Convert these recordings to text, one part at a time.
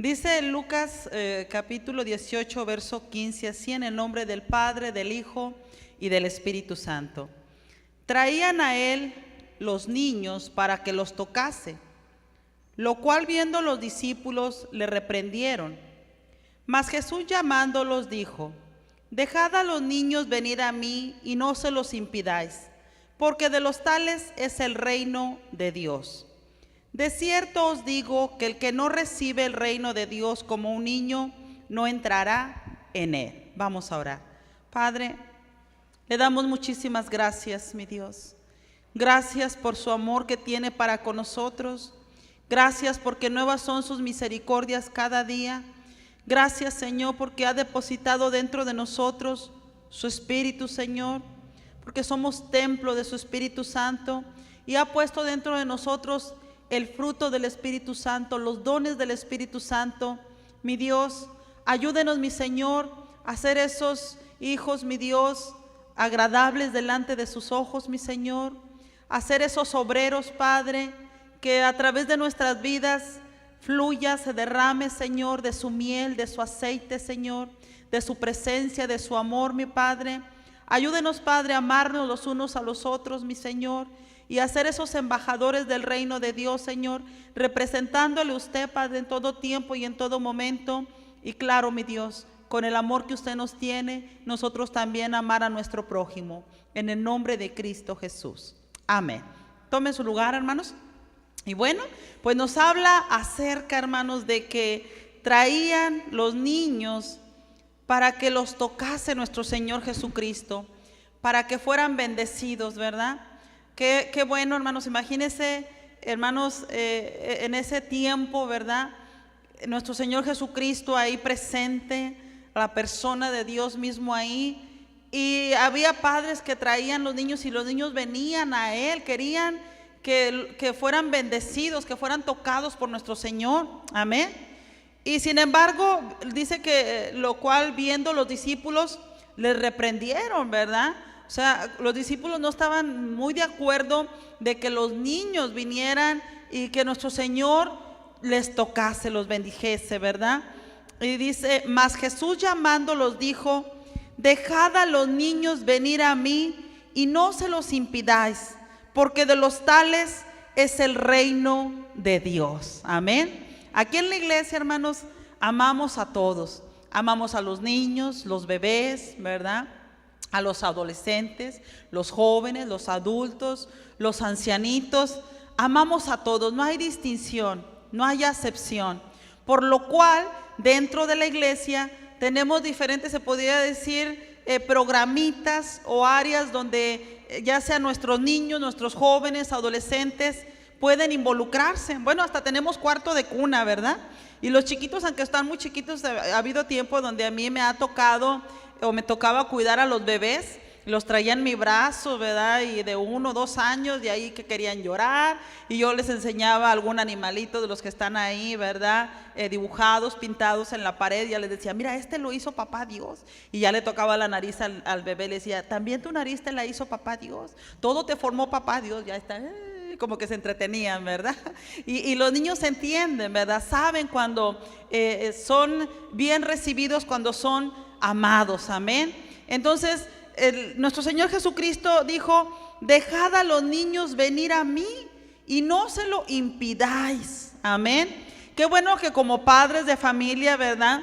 Dice Lucas capítulo 18, verso 15, así: en el nombre del Padre, del Hijo y del Espíritu Santo. Traían a él los niños para que los tocase, lo cual viendo los discípulos le reprendieron. Mas Jesús llamándolos dijo: dejad a los niños venir a mí y no se los impidáis, porque de los tales es el reino de Dios. De cierto os digo que el que no recibe el reino de Dios como un niño, no entrará en él. Vamos a orar. Padre, le damos muchísimas gracias, mi Dios. Gracias por su amor que tiene para con nosotros. Gracias porque nuevas son sus misericordias cada día. Gracias, Señor, porque ha depositado dentro de nosotros su Espíritu, Señor, porque somos templo de su Espíritu Santo, y ha puesto dentro de nosotros el fruto del Espíritu Santo, los dones del Espíritu Santo. Mi Dios, ayúdenos, mi Señor, a ser esos hijos, mi Dios, agradables delante de sus ojos, mi Señor, a ser esos obreros, Padre, que a través de nuestras vidas fluya, se derrame, Señor, de su miel, de su aceite, Señor, de su presencia, de su amor, mi Padre. Ayúdenos, Padre, a amarnos los unos a los otros, mi Señor, y a ser esos embajadores del reino de Dios, Señor, representándole a usted, Padre, en todo tiempo y en todo momento. Y claro, mi Dios, con el amor que usted nos tiene, nosotros también amar a nuestro prójimo, en el nombre de Cristo Jesús. Amén. Tomen su lugar, hermanos. Y bueno, pues nos habla acerca, hermanos, de que traían los niños para que los tocase nuestro Señor Jesucristo, para que fueran bendecidos, ¿verdad? Qué bueno, hermanos, imagínense, hermanos, en ese tiempo, ¿verdad? Nuestro Señor Jesucristo ahí presente, la persona de Dios mismo ahí, y había padres que traían los niños y los niños venían a Él, querían que fueran bendecidos, que fueran tocados por nuestro Señor, amén. Y sin embargo, dice que lo cual viendo los discípulos les reprendieron, ¿verdad? O sea, los discípulos no estaban muy de acuerdo de que los niños vinieran y que nuestro Señor les tocase, los bendijese, ¿verdad? Y dice, mas Jesús llamándolos dijo: dejad a los niños venir a mí y no se los impidáis, porque de los tales es el reino de Dios. Amén. Aquí en la iglesia, hermanos, amamos a todos. Amamos a los niños, los bebés, ¿verdad? A los adolescentes, los jóvenes, los adultos, los ancianitos. Amamos a todos, no hay distinción, no hay acepción. Por lo cual, dentro de la iglesia tenemos diferentes, se podría decir, programitas o áreas donde ya sean nuestros niños, nuestros jóvenes, adolescentes, pueden involucrarse. Bueno, hasta tenemos cuarto de cuna, ¿verdad? Y los chiquitos, aunque están muy chiquitos, ha habido tiempo donde a mí me ha tocado o me tocaba cuidar a los bebés. Los traía en mi brazo, ¿verdad? Y de 1 o 2 años, de ahí que querían llorar, y yo les enseñaba algún animalito de los que están ahí, ¿verdad? Dibujados, pintados en la pared. Ya les decía, mira, este lo hizo papá Dios. Y ya le tocaba la nariz al bebé, le decía, también tu nariz te la hizo papá Dios, todo te formó papá Dios. Ya está, como que se entretenían, ¿verdad? Y los niños se entienden, ¿verdad? Saben cuando son bien recibidos, cuando son amados, amén. Entonces, nuestro Señor Jesucristo dijo: dejad a los niños venir a mí y no se lo impidáis, amén. Qué bueno que como padres de familia, ¿verdad?,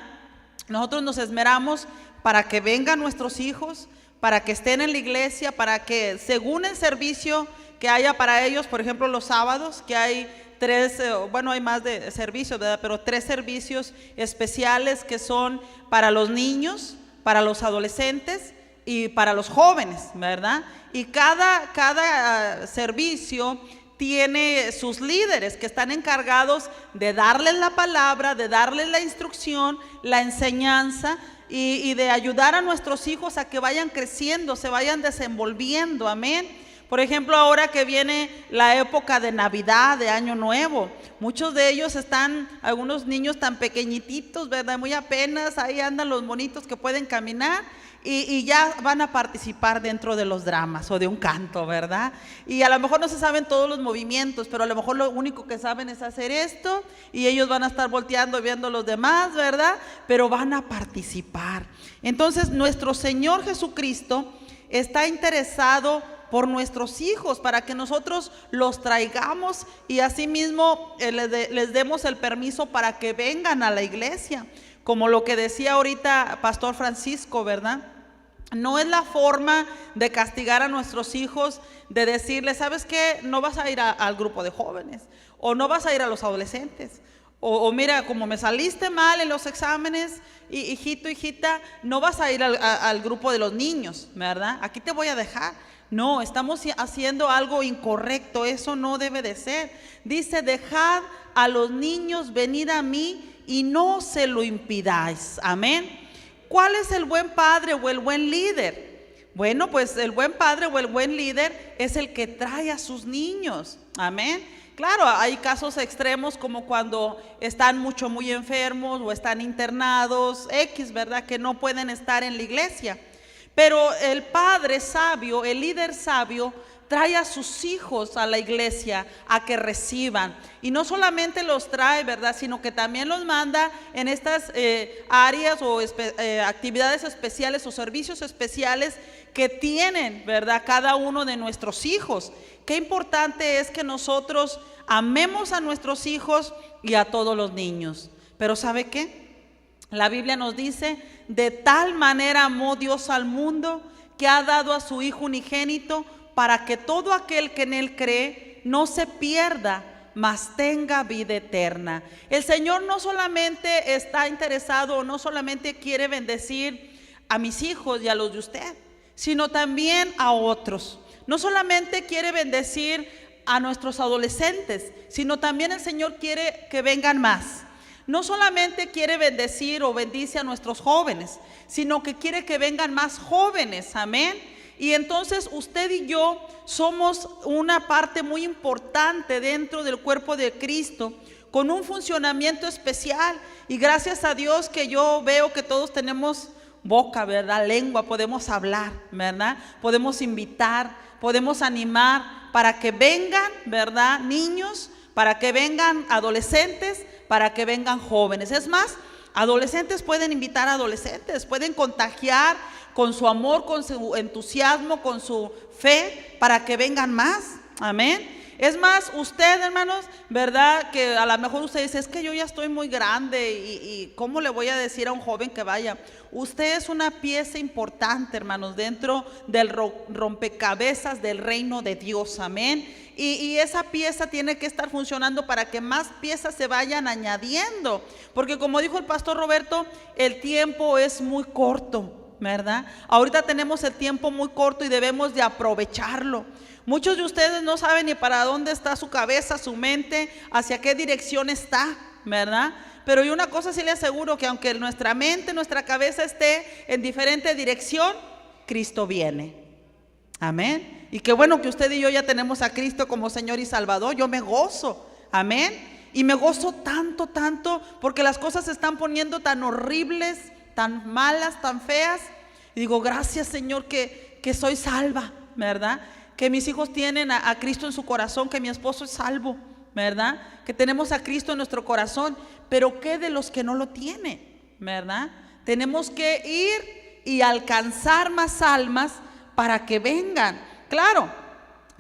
nosotros nos esmeramos para que vengan nuestros hijos, para que estén en la iglesia, para que según el servicio que haya para ellos, por ejemplo los sábados, que hay 3, bueno, hay más de servicios, ¿verdad?, pero 3 servicios especiales que son para los niños, para los adolescentes y para los jóvenes, ¿verdad? Y cada servicio tiene sus líderes que están encargados de darles la palabra, de darles la instrucción, la enseñanza y de ayudar a nuestros hijos a que vayan creciendo, se vayan desenvolviendo, amén. Por ejemplo, ahora que viene la época de Navidad, de Año Nuevo, muchos de ellos están, algunos niños tan pequeñititos, ¿verdad? Muy apenas, ahí andan los monitos que pueden caminar y ya van a participar dentro de los dramas o de un canto, ¿verdad? Y a lo mejor no se saben todos los movimientos, pero a lo mejor lo único que saben es hacer esto y ellos van a estar volteando viendo a los demás, ¿verdad? Pero van a participar. Entonces, nuestro Señor Jesucristo está interesado por nuestros hijos, para que nosotros los traigamos y asimismo les demos el permiso para que vengan a la iglesia. Como lo que decía ahorita Pastor Francisco, ¿verdad? No es la forma de castigar a nuestros hijos, de decirles, ¿sabes qué? No vas a ir al grupo de jóvenes, o no vas a ir a los adolescentes, o mira, como me saliste mal en los exámenes, hijito, hijita, no vas a ir al grupo de los niños, ¿verdad? Aquí te voy a dejar. No, estamos haciendo algo incorrecto, eso no debe de ser. Dice, dejad a los niños venir a mí y no se lo impidáis. Amén. ¿Cuál es el buen padre o el buen líder? Bueno, pues el buen padre o el buen líder es el que trae a sus niños. Amén. Claro, hay casos extremos como cuando están muy enfermos o están internados, ¿verdad? Que no pueden estar en la iglesia. Pero el padre sabio, el líder sabio, trae a sus hijos a la iglesia a que reciban. Y no solamente los trae, ¿verdad? Sino que también los manda en estas áreas o actividades especiales o servicios especiales que tienen, ¿verdad? Cada uno de nuestros hijos. Qué importante es que nosotros amemos a nuestros hijos y a todos los niños. Pero ¿sabe qué? La Biblia nos dice, de tal manera amó Dios al mundo que ha dado a su Hijo unigénito para que todo aquel que en Él cree no se pierda, mas tenga vida eterna. El Señor no solamente está interesado, no solamente quiere bendecir a mis hijos y a los de usted, sino también a otros. No solamente quiere bendecir a nuestros adolescentes, sino también el Señor quiere que vengan más. No solamente quiere bendecir o bendice a nuestros jóvenes, sino que quiere que vengan más jóvenes, amén. Y entonces usted y yo somos una parte muy importante dentro del cuerpo de Cristo, con un funcionamiento especial. Y gracias a Dios que yo veo que todos tenemos boca, ¿verdad? Lengua, podemos hablar, ¿verdad? Podemos invitar, podemos animar para que vengan, ¿verdad? Niños, para que vengan adolescentes, para que vengan jóvenes. Es más, adolescentes pueden invitar a adolescentes, pueden contagiar con su amor, con su entusiasmo, con su fe, para que vengan más. Amén. Es más, usted, hermanos, ¿verdad? Que a lo mejor usted dice, es que yo ya estoy muy grande y ¿cómo le voy a decir a un joven que vaya? Usted es una pieza importante, hermanos, dentro del rompecabezas del reino de Dios, amén. Y esa pieza tiene que estar funcionando para que más piezas se vayan añadiendo, porque como dijo el pastor Roberto, el tiempo es muy corto, ¿verdad? Ahorita tenemos el tiempo muy corto y debemos de aprovecharlo. Muchos de ustedes no saben ni para dónde está su cabeza, su mente, hacia qué dirección está, ¿verdad? Pero y una cosa sí le aseguro, que aunque nuestra mente, nuestra cabeza esté en diferente dirección, Cristo viene. Amén. Y qué bueno que usted y yo ya tenemos a Cristo como Señor y Salvador. Yo me gozo, amén. Y me gozo tanto, tanto, porque las cosas se están poniendo tan horribles, tan malas, tan feas. Y digo, gracias Señor que soy salva, ¿verdad? Que mis hijos tienen a Cristo en su corazón, que mi esposo es salvo, ¿verdad? Que tenemos a Cristo en nuestro corazón. Pero ¿qué de los que no lo tienen? ¿Verdad? Tenemos que ir y alcanzar más almas para que vengan. Claro,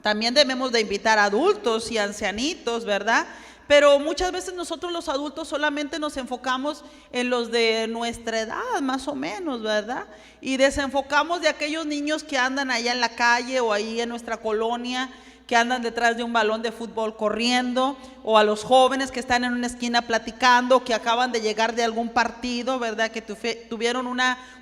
también debemos de invitar a adultos y ancianitos, ¿verdad? Pero muchas veces nosotros los adultos solamente nos enfocamos en los de nuestra edad, más o menos, ¿verdad? Y desenfocamos de aquellos niños que andan allá en la calle o ahí en nuestra colonia, que andan detrás de un balón de fútbol corriendo, o a los jóvenes que están en una esquina platicando, que acaban de llegar de algún partido, ¿verdad? Que tuvieron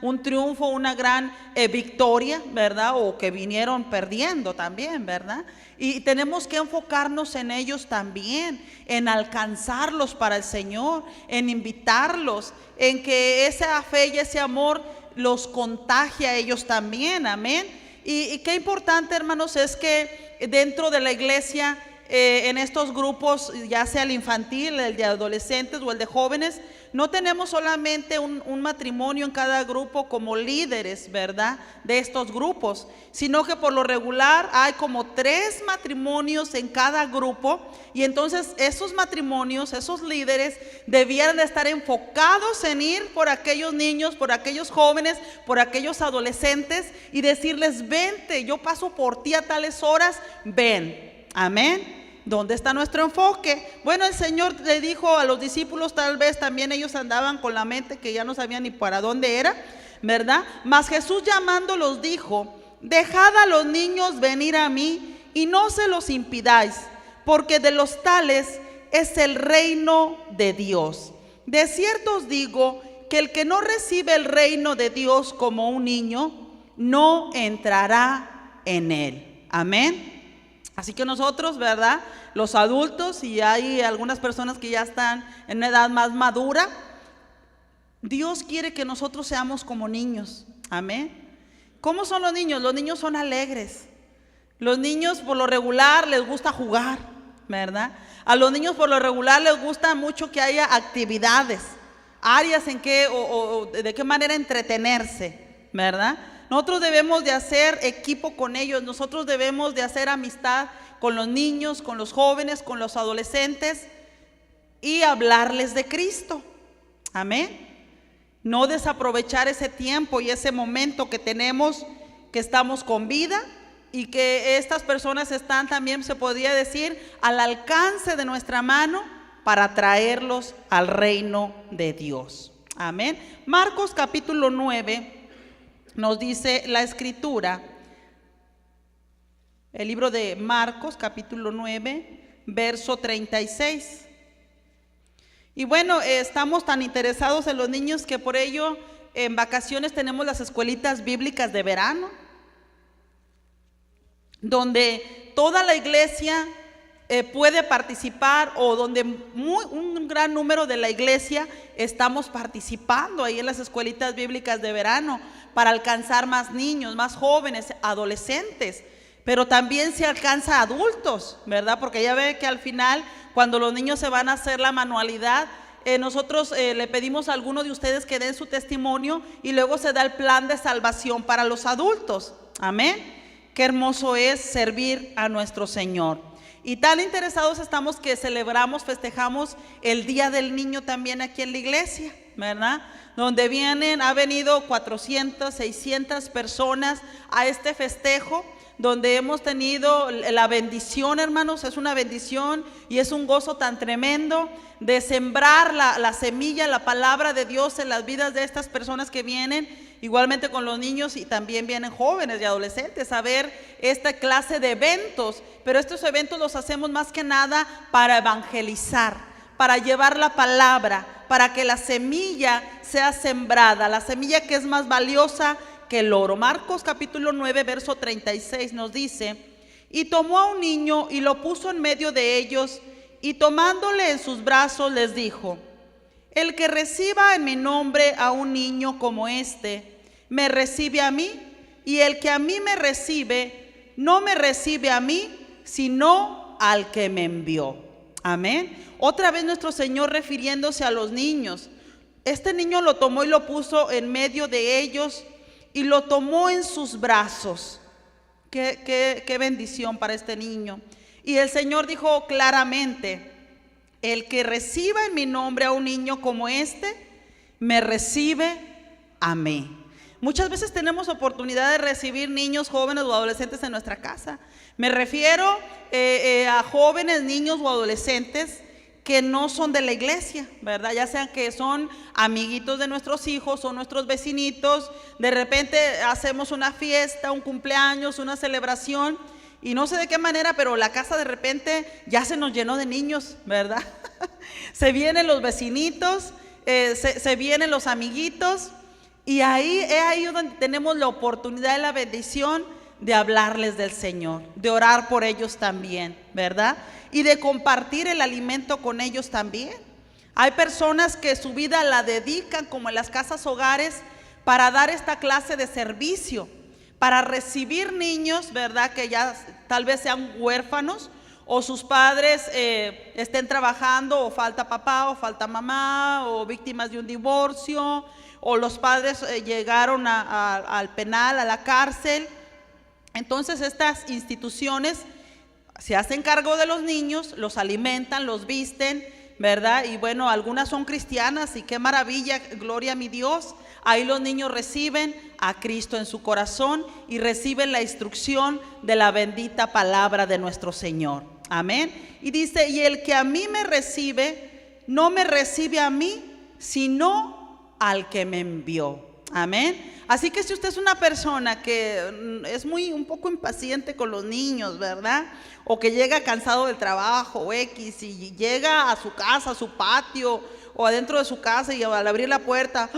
un triunfo, una gran victoria, ¿verdad? O que vinieron perdiendo también, ¿verdad? Y tenemos que enfocarnos en ellos también, en alcanzarlos para el Señor, en invitarlos, en que esa fe y ese amor los contagie a ellos también, amén. Y qué importante, hermanos, es que dentro de la iglesia, en estos grupos, ya sea el infantil, el de adolescentes o el de jóvenes, no tenemos solamente un matrimonio en cada grupo como líderes, ¿verdad?, de estos grupos, sino que por lo regular hay como 3 matrimonios en cada grupo. Y entonces esos matrimonios, esos líderes debieran de estar enfocados en ir por aquellos niños, por aquellos jóvenes, por aquellos adolescentes y decirles: vente, yo paso por ti a tales horas, ven. Amén. ¿Dónde está nuestro enfoque? Bueno, el Señor le dijo a los discípulos, tal vez también ellos andaban con la mente que ya no sabían ni para dónde era, ¿verdad? Mas Jesús llamándolos dijo: dejad a los niños venir a mí y no se los impidáis, porque de los tales es el reino de Dios. De cierto os digo que el que no recibe el reino de Dios como un niño, no entrará en él. Amén. Así que nosotros, ¿verdad?, los adultos, y hay algunas personas que ya están en una edad más madura, Dios quiere que nosotros seamos como niños. Amén. ¿Cómo son los niños? Los niños son alegres. Los niños por lo regular les gusta jugar, ¿verdad? A los niños por lo regular les gusta mucho que haya actividades, áreas en que o de qué manera entretenerse, ¿verdad? Nosotros debemos de hacer equipo con ellos, nosotros debemos de hacer amistad con los niños, con los jóvenes, con los adolescentes y hablarles de Cristo. Amén. No desaprovechar ese tiempo y ese momento que tenemos, que estamos con vida y que estas personas están también, se podría decir, al alcance de nuestra mano para traerlos al reino de Dios. Amén. Marcos capítulo 9. Nos dice la escritura, el libro de Marcos capítulo 9, verso 36. Y bueno, estamos tan interesados en los niños que por ello en vacaciones tenemos las escuelitas bíblicas de verano, donde toda la iglesia puede participar, o donde un gran número de la iglesia estamos participando ahí en las escuelitas bíblicas de verano, para alcanzar más niños, más jóvenes, adolescentes, pero también se alcanza a adultos, ¿verdad? Porque ya ve que al final, cuando los niños se van a hacer la manualidad, nosotros le pedimos a algunos de ustedes que den su testimonio y luego se da el plan de salvación para los adultos. Amén. Qué hermoso es servir a nuestro Señor. Y tan interesados estamos que celebramos, festejamos el Día del Niño también aquí en la iglesia, ¿verdad? Donde ha venido 400, 600 personas a este festejo, donde hemos tenido la bendición, hermanos, es una bendición y es un gozo tan tremendo de sembrar la semilla, la palabra de Dios en las vidas de estas personas que vienen, igualmente con los niños, y también vienen jóvenes y adolescentes a ver esta clase de eventos. Pero estos eventos los hacemos más que nada para evangelizar, para llevar la palabra, para que la semilla sea sembrada, la semilla que es más valiosa que el oro. Marcos capítulo 9, verso 36 nos dice: y tomó a un niño y lo puso en medio de ellos, y tomándole en sus brazos les dijo: el que reciba en mi nombre a un niño como este, me recibe a mí, y el que a mí me recibe, no me recibe a mí, sino al que me envió. Amén. Otra vez nuestro Señor refiriéndose a los niños. Este niño lo tomó y lo puso en medio de ellos y lo tomó en sus brazos. Qué bendición para este niño. Y el Señor dijo claramente: el que reciba en mi nombre a un niño como este, me recibe a mí. Muchas veces tenemos oportunidad de recibir niños, jóvenes o adolescentes en nuestra casa. Me refiero a jóvenes, niños o adolescentes que no son de la iglesia, ¿verdad? Ya sean que son amiguitos de nuestros hijos o nuestros vecinitos. De repente hacemos una fiesta, un cumpleaños, una celebración, y no sé de qué manera, pero la casa de repente ya se nos llenó de niños, ¿verdad? Se vienen los vecinitos, se vienen los amiguitos, y ahí es ahí donde tenemos la oportunidad y la bendición de hablarles del Señor, de orar por ellos también, ¿verdad? Y de compartir el alimento con ellos también. Hay personas que su vida la dedican, como en las casas hogares, para dar esta clase de servicio, para recibir niños, ¿verdad? Que ya tal vez sean huérfanos o sus padres estén trabajando, o falta papá o falta mamá, o víctimas de un divorcio, o los padres llegaron al penal, a la cárcel. Entonces estas instituciones se hacen cargo de los niños, los alimentan, los visten, ¿verdad? Y bueno, algunas son cristianas y qué maravilla, gloria a mi Dios. Ahí los niños reciben a Cristo en su corazón y reciben la instrucción de la bendita palabra de nuestro Señor. Amén. Y dice, y el que a mí me recibe, no me recibe a mí, sino al que me envió. Amén. Así que si usted es una persona que es un poco impaciente con los niños, ¿verdad? O que llega cansado del trabajo o X y llega a su casa, a su patio o adentro de su casa, y al abrir la puerta,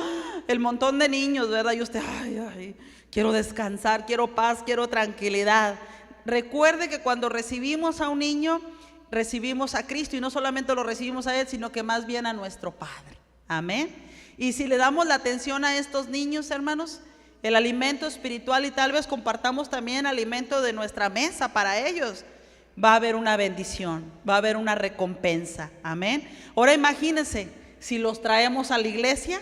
el montón de niños, ¿verdad? Y usted, ay, quiero descansar, quiero paz, quiero tranquilidad. Recuerde que cuando recibimos a un niño, recibimos a Cristo, y no solamente lo recibimos a Él, sino que más bien a nuestro Padre. Amén. Y si le damos la atención a estos niños, hermanos, el alimento espiritual, y tal vez compartamos también alimento de nuestra mesa para ellos, va a haber una bendición, va a haber una recompensa. Amén. Ahora imagínense, si los traemos a la iglesia,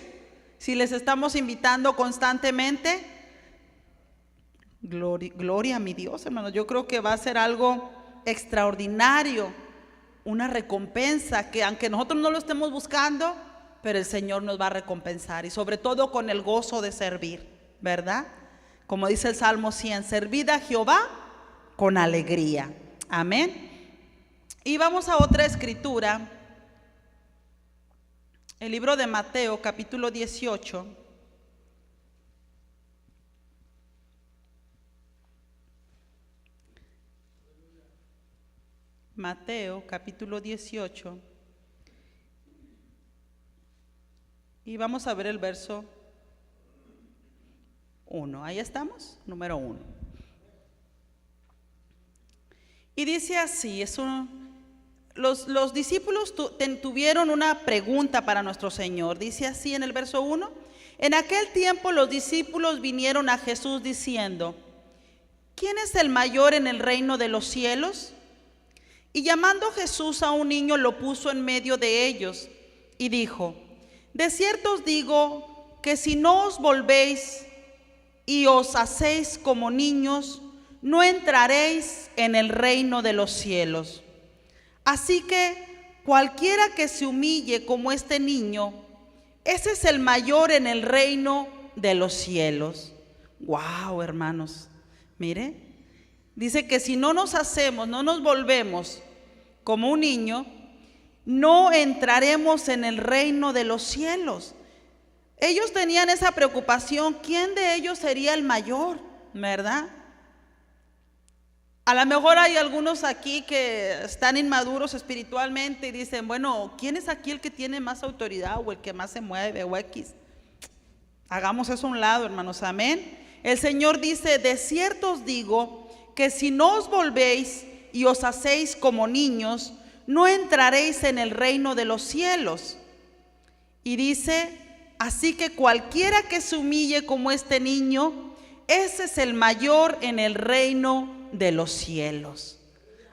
si les estamos invitando constantemente, gloria a mi Dios, hermanos. Yo creo que va a ser algo extraordinario, una recompensa que aunque nosotros no lo estemos buscando, pero el Señor nos va a recompensar, y sobre todo con el gozo de servir, ¿verdad? Como dice el Salmo 100, servid a Jehová con alegría. Amén. Y vamos a otra escritura, el libro de Mateo, capítulo 18. Mateo, capítulo 18. Y vamos a ver el verso 1. Ahí estamos, número 1. Y dice así, los discípulos tuvieron una pregunta para nuestro Señor. Dice así en el verso 1. En aquel tiempo los discípulos vinieron a Jesús diciendo, ¿quién es el mayor en el reino de los cielos? Y llamando Jesús a un niño, lo puso en medio de ellos y dijo, de cierto os digo que si no os volvéis y os hacéis como niños, no entraréis en el reino de los cielos. Así que cualquiera que se humille como este niño, ese es el mayor en el reino de los cielos. Wow, hermanos, mire, dice que si no nos hacemos, no nos volvemos como un niño, no entraremos en el reino de los cielos. Ellos tenían esa preocupación, ¿quién de ellos sería el mayor? ¿Verdad? A lo mejor hay algunos aquí que están inmaduros espiritualmente y dicen, bueno, ¿quién es aquí el que tiene más autoridad o el que más se mueve o X? Hagamos eso a un lado, hermanos, amén. El Señor dice, de cierto os digo que si no os volvéis y os hacéis como niños, no entraréis en el reino de los cielos. Y dice, así que cualquiera que se humille como este niño, ese es el mayor en el reino de los cielos.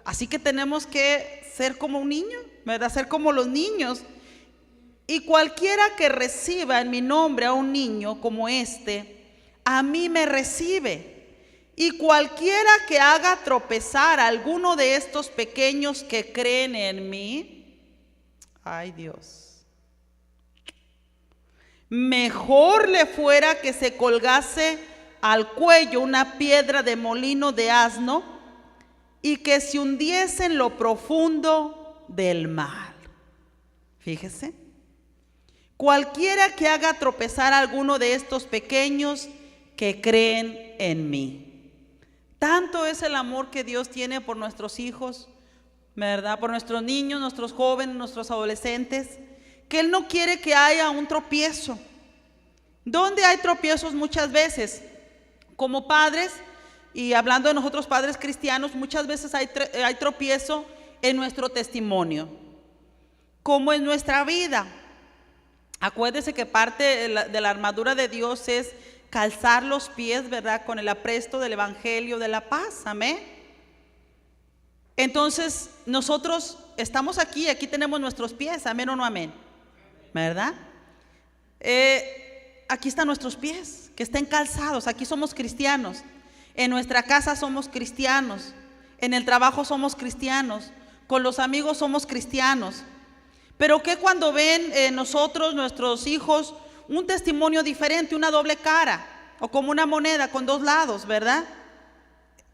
Así que tenemos que ser como un niño, ¿verdad? Ser como los niños. Y cualquiera que reciba en mi nombre a un niño como este, a mí me recibe. Y cualquiera que haga tropezar a alguno de estos pequeños que creen en mí, ay Dios, mejor le fuera que se colgase al cuello una piedra de molino de asno y que se hundiese en lo profundo del mar. Fíjese, cualquiera que haga tropezar a alguno de estos pequeños que creen en mí. Tanto es el amor que Dios tiene por nuestros hijos, ¿verdad? Por nuestros niños, nuestros jóvenes, nuestros adolescentes, que Él no quiere que haya un tropiezo. ¿Dónde hay tropiezos muchas veces? Como padres, y hablando de nosotros padres cristianos, muchas veces hay tropiezo en nuestro testimonio, como en nuestra vida. Acuérdese que parte de la armadura de Dios es calzar los pies, ¿verdad?, con el apresto del Evangelio de la paz. Amén. Entonces nosotros estamos aquí tenemos nuestros pies. Amén o no amén, ¿verdad? Aquí están nuestros pies, que estén calzados. Aquí somos cristianos. En nuestra casa somos cristianos. En el trabajo somos cristianos. Con los amigos somos cristianos. Pero ¿qué cuando ven nosotros, nuestros hijos, un testimonio diferente, una doble cara, o como una moneda con dos lados, ¿verdad?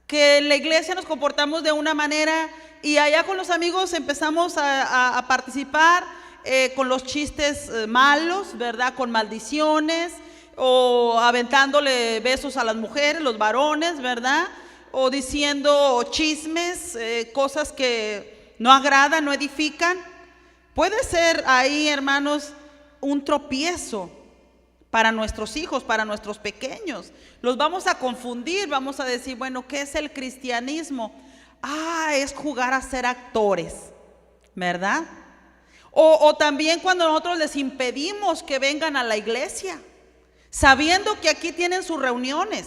Que en la iglesia nos comportamos de una manera y allá con los amigos empezamos a participar con los chistes malos, ¿verdad? Con maldiciones, o aventándole besos a las mujeres, los varones, ¿verdad? O diciendo chismes, cosas que no agradan, no edifican. Puede ser ahí, hermanos, un tropiezo para nuestros hijos, para nuestros pequeños. Los vamos a confundir, vamos a decir, bueno, ¿qué es el cristianismo? Es jugar a ser actores, ¿verdad? O también cuando nosotros les impedimos que vengan a la iglesia, sabiendo que aquí tienen sus reuniones,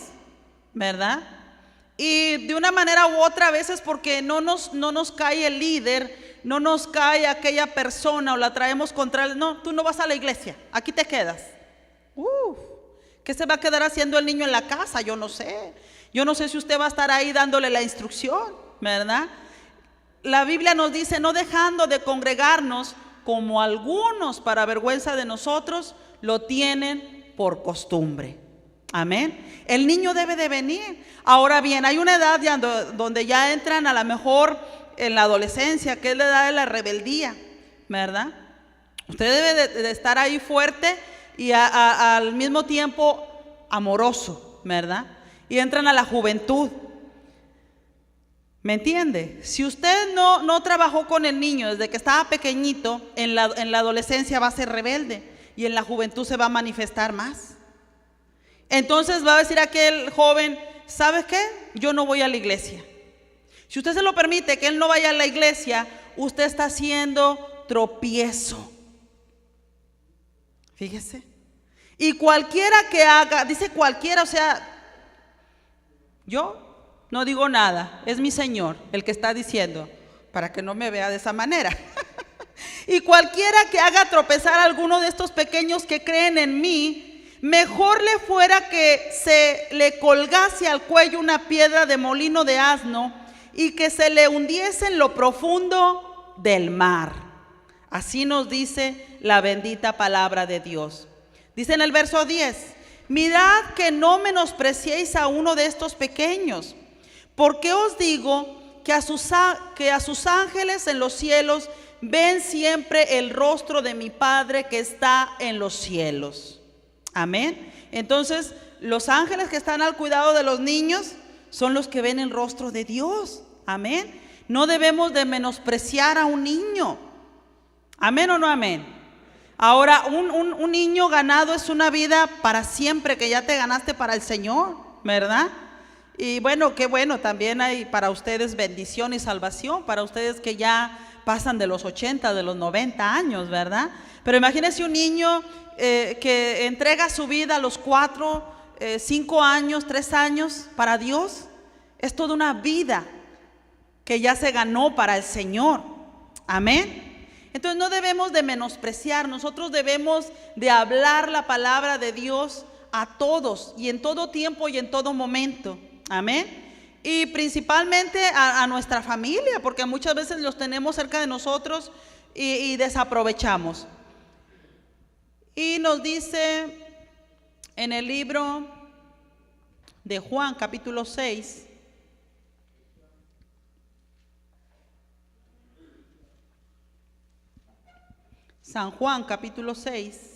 ¿verdad? Y de una manera u otra, a veces porque no nos cae el líder, no nos cae aquella persona o la traemos contra él. No, tú no vas a la iglesia, aquí te quedas. ¿Qué se va a quedar haciendo el niño en la casa? Yo no sé si usted va a estar ahí dándole la instrucción, ¿verdad? La Biblia nos dice, no dejando de congregarnos como algunos para vergüenza de nosotros lo tienen por costumbre. Amén. El niño debe de venir. Ahora bien, hay una edad ya donde ya entran a lo mejor en la adolescencia, que es la edad de la rebeldía, ¿verdad? Usted debe de estar ahí fuerte y al mismo tiempo amoroso, ¿verdad? Y entran a la juventud. ¿Me entiende? Si usted no trabajó con el niño desde que estaba pequeñito, en la adolescencia va a ser rebelde y en la juventud se va a manifestar más. Entonces va a decir aquel joven, ¿sabes qué? Yo no voy a la iglesia. Si usted se lo permite que él no vaya a la iglesia, usted está haciendo tropiezo. Fíjese. Y cualquiera que haga, dice cualquiera, o sea, yo no digo nada, es mi Señor el que está diciendo, para que no me vea de esa manera. Y cualquiera que haga tropezar a alguno de estos pequeños que creen en mí, mejor le fuera que se le colgase al cuello una piedra de molino de asno y que se le hundiese en lo profundo del mar. Así nos dice la bendita palabra de Dios. Dice en el verso 10, mirad que no menospreciéis a uno de estos pequeños, porque os digo que a sus ángeles en los cielos ven siempre el rostro de mi Padre que está en los cielos. Amén. Entonces, los ángeles que están al cuidado de los niños son los que ven el rostro de Dios. Amén. No debemos de menospreciar a un niño. Amén o no amén. Ahora, un niño ganado es una vida para siempre que ya te ganaste para el Señor, ¿verdad? Y bueno, qué bueno, también hay para ustedes bendición y salvación, para ustedes que ya pasan de los 80, de los 90 años, ¿verdad? Pero imagínense un niño que entrega su vida a los 4, 5 años, 3 años para Dios. Es toda una vida que ya se ganó para el Señor. Amén. Entonces no debemos de menospreciar, nosotros debemos de hablar la palabra de Dios a todos y en todo tiempo y en todo momento. Amén. Y principalmente a nuestra familia, porque muchas veces los tenemos cerca de nosotros y desaprovechamos. Y nos dice en el libro de Juan, capítulo 6, San Juan, capítulo 6.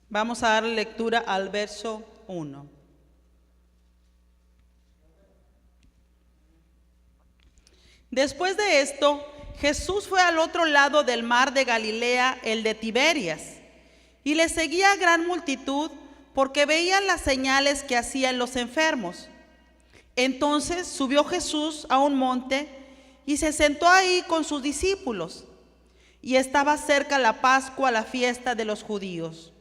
Vamos a dar lectura al verso 1. Después de esto, Jesús fue al otro lado del mar de Galilea, el de Tiberias, y le seguía gran multitud porque veían las señales que hacían los enfermos. Entonces subió Jesús a un monte y se sentó ahí con sus discípulos. Y estaba cerca la Pascua, la fiesta de los judíos.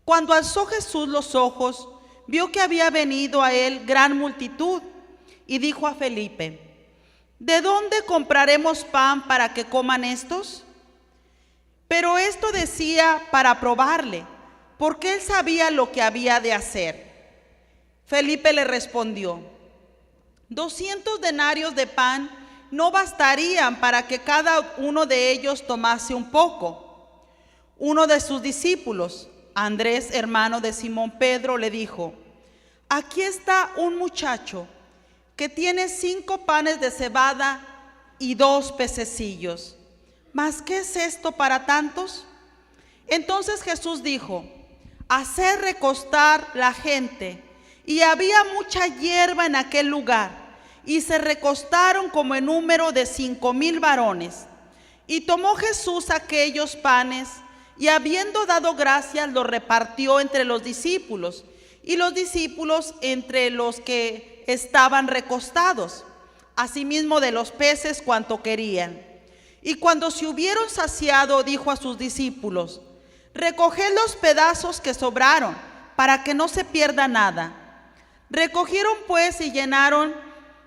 Cuando alzó Jesús los ojos, vio que había venido a él gran multitud y dijo a Felipe: ¿de dónde compraremos pan para que coman estos? Pero esto decía para probarle, porque él sabía lo que había de hacer. Felipe le respondió: 200 denarios de pan no bastarían para que cada uno de ellos tomase un poco. Uno de sus discípulos, Andrés, hermano de Simón Pedro, le dijo: aquí está un muchacho que tiene 5 panes de cebada y 2 pececillos. ¿Mas qué es esto para tantos? Entonces Jesús dijo: haced recostar la gente. Y había mucha hierba en aquel lugar, y se recostaron como en número de 5,000 varones. Y tomó Jesús aquellos panes, y habiendo dado gracias, los repartió entre los discípulos, y los discípulos entre los que estaban recostados, asimismo de los peces cuanto querían. Y cuando se hubieron saciado, dijo a sus discípulos: recoged los pedazos que sobraron, para que no se pierda nada. Recogieron pues y llenaron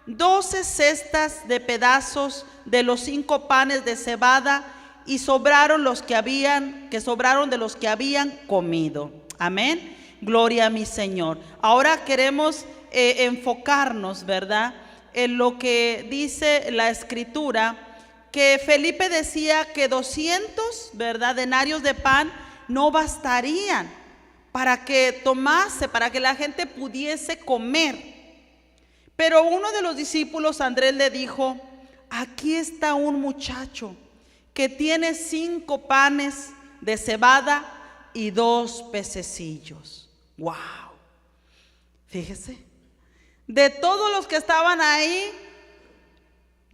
12 cestas de pedazos de los 5 panes de cebada, y sobraron de los que habían comido. Amén. Gloria a mi Señor. Ahora queremos enfocarnos, ¿verdad?, en lo que dice la Escritura, que Felipe decía que 200, ¿verdad?, denarios de pan no bastarían para que tomase, para que la gente pudiese comer. Pero uno de los discípulos, Andrés, le dijo: aquí está un muchacho que tiene 5 panes de cebada y 2 pececillos. ¡Wow! Fíjese, de todos los que estaban ahí,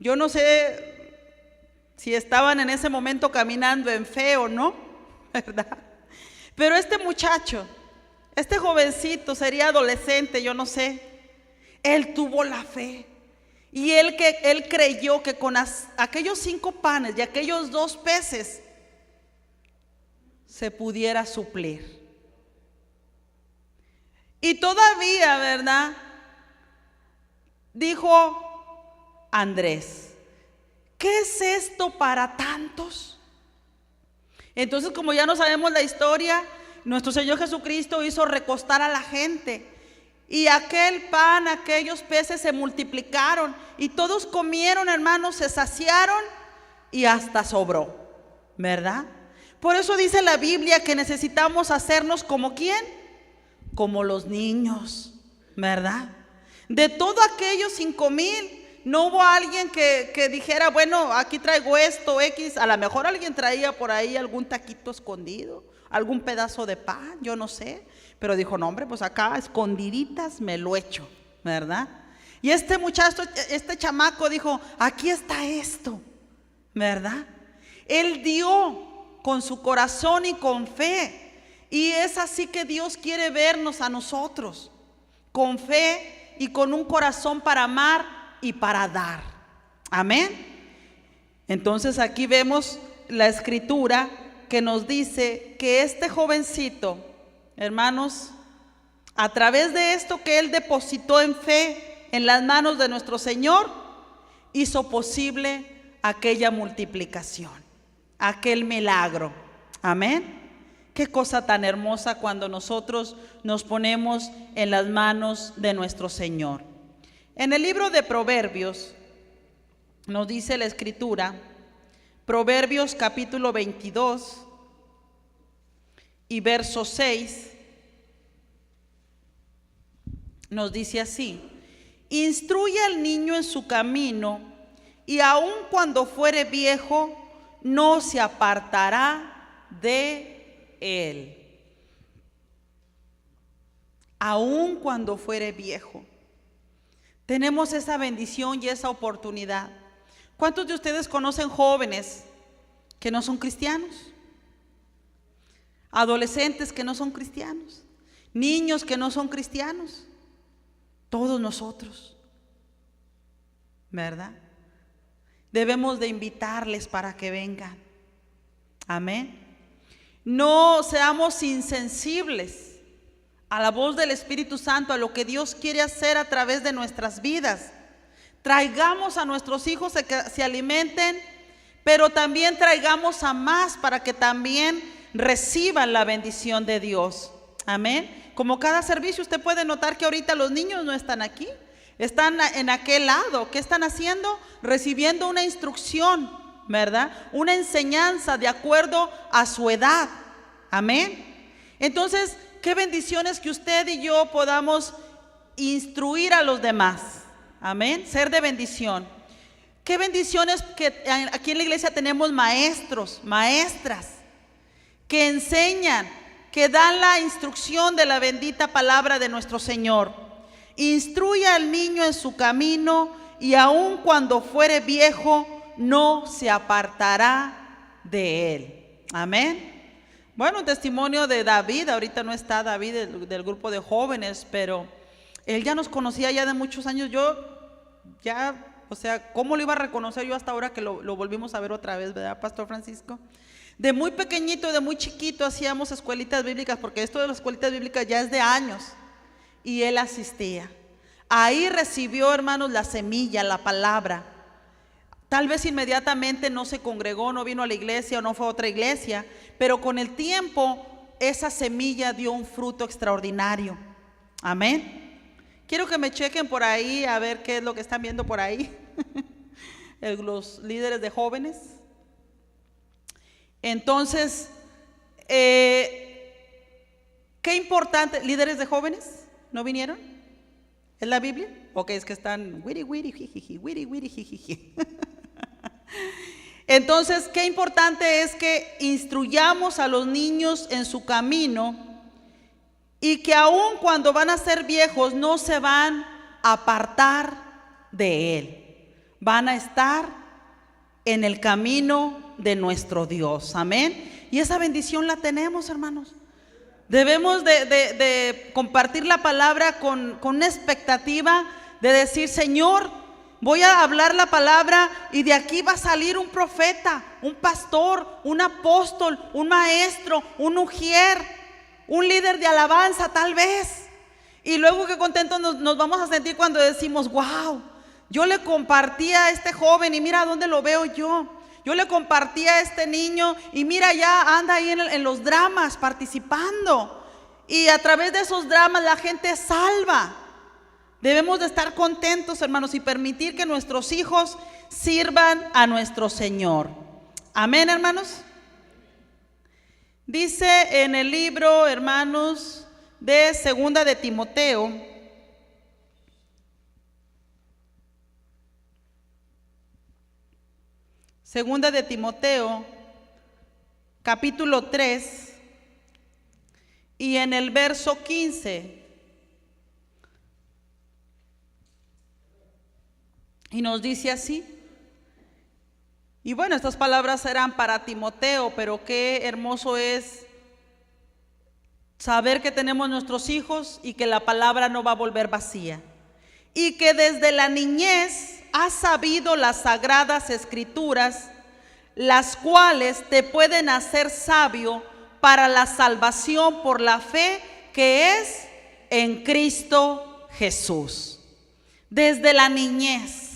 yo no sé si estaban en ese momento caminando en fe o no, ¿verdad? Pero este muchacho, este jovencito, sería adolescente, yo no sé, él tuvo la fe. Y él creyó que con aquellos 5 panes y aquellos 2 peces se pudiera suplir. Y todavía, ¿verdad?, dijo Andrés: ¿qué es esto para tantos? Entonces, como ya no sabemos la historia, nuestro Señor Jesucristo hizo recostar a la gente. Y aquel pan, aquellos peces se multiplicaron. Y todos comieron, hermanos, se saciaron y hasta sobró, ¿verdad? Por eso dice la Biblia que necesitamos hacernos como ¿quién? Como los niños, ¿verdad? De todos aquellos 5,000, no hubo alguien que dijera: bueno, aquí traigo esto, X. A lo mejor alguien traía por ahí algún taquito escondido, algún pedazo de pan, yo no sé. Pero dijo: no, hombre, pues acá escondiditas me lo echo, ¿verdad? Y este muchacho, este chamaco dijo: aquí está esto, ¿verdad? Él dio con su corazón y con fe. Y es así que Dios quiere vernos a nosotros, con fe y con un corazón para amar y para dar. Amén. Entonces aquí vemos la Escritura que nos dice que este jovencito, hermanos, a través de esto que él depositó en fe en las manos de nuestro Señor, hizo posible aquella multiplicación, aquel milagro. Amén. Qué cosa tan hermosa cuando nosotros nos ponemos en las manos de nuestro Señor. En el libro de Proverbios nos dice la Escritura, Proverbios capítulo 22 y verso 6, nos dice así: instruye al niño en su camino, y aun cuando fuere viejo, no se apartará de él. Aun cuando fuere viejo. Tenemos esa bendición y esa oportunidad. ¿Cuántos de ustedes conocen jóvenes que no son cristianos? Adolescentes que no son cristianos, niños que no son cristianos. Todos nosotros, ¿verdad? Debemos de invitarles para que vengan. Amén. no seamos insensibles a la voz del Espíritu Santo, a lo que Dios quiere hacer a través de nuestras vidas. Traigamos a nuestros hijos a que se alimenten, pero también traigamos a más para que también reciban la bendición de Dios. Amén. Como cada servicio, usted puede notar que ahorita los niños no están aquí, están en aquel lado. ¿Qué están haciendo? Recibiendo una instrucción, ¿verdad? Una enseñanza de acuerdo a su edad. Amén. Entonces, qué bendiciones que usted y yo podamos instruir a los demás. Amén. Ser de bendición. Qué bendiciones que aquí en la iglesia tenemos maestros, maestras que enseñan, que dan la instrucción de la bendita palabra de nuestro Señor. Instruye al niño en su camino, y aun cuando fuere viejo no se apartará de él. Amén. Bueno, un testimonio de David. Ahorita no está David del grupo de jóvenes, pero él ya nos conocía ya de muchos años. O sea, ¿cómo lo iba a reconocer yo hasta ahora que lo volvimos a ver otra vez, verdad, Pastor Francisco? De muy pequeñito, de muy chiquito hacíamos escuelitas bíblicas, porque esto de las escuelitas bíblicas ya es de años, y él asistía. Ahí recibió, hermanos, la semilla, la palabra. Tal vez inmediatamente no se congregó, no vino a la iglesia o no fue a otra iglesia, pero con el tiempo esa semilla dio un fruto extraordinario. Amén. Quiero que me chequen por ahí a ver qué es lo que están viendo por ahí los líderes de jóvenes. Entonces, qué importante. ¿Líderes de jóvenes no vinieron? ¿Es la Biblia? Ok, es que están wiri wiri jijiji, wiri wiri jijiji. Entonces, qué importante es que instruyamos a los niños en su camino, y que aun cuando van a ser viejos no se van a apartar de él. Van a estar en el camino de nuestro Dios. Amén. Y esa bendición la tenemos, hermanos. Debemos de compartir la palabra con una expectativa de decir: Señor, voy a hablar la palabra y de aquí va a salir un profeta, un pastor, un apóstol, un maestro, un ujier, un líder de alabanza tal vez. Y luego qué contentos nos vamos a sentir cuando decimos: wow, yo le compartí a este joven y mira dónde lo veo yo. Yo le compartí a este niño y mira, ya anda ahí en los dramas participando. Y a través de esos dramas la gente es salva. Debemos de estar contentos, hermanos, y permitir que nuestros hijos sirvan a nuestro Señor. Amén, hermanos. Dice en el libro, hermanos, de Segunda de Timoteo, Segunda de Timoteo, capítulo 3, y en el verso 15, y nos dice así. Y bueno, estas palabras eran para Timoteo, pero qué hermoso es saber que tenemos nuestros hijos y que la palabra no va a volver vacía. Y que desde la niñez has sabido las sagradas escrituras, las cuales te pueden hacer sabio para la salvación por la fe que es en Cristo Jesús. Desde la niñez.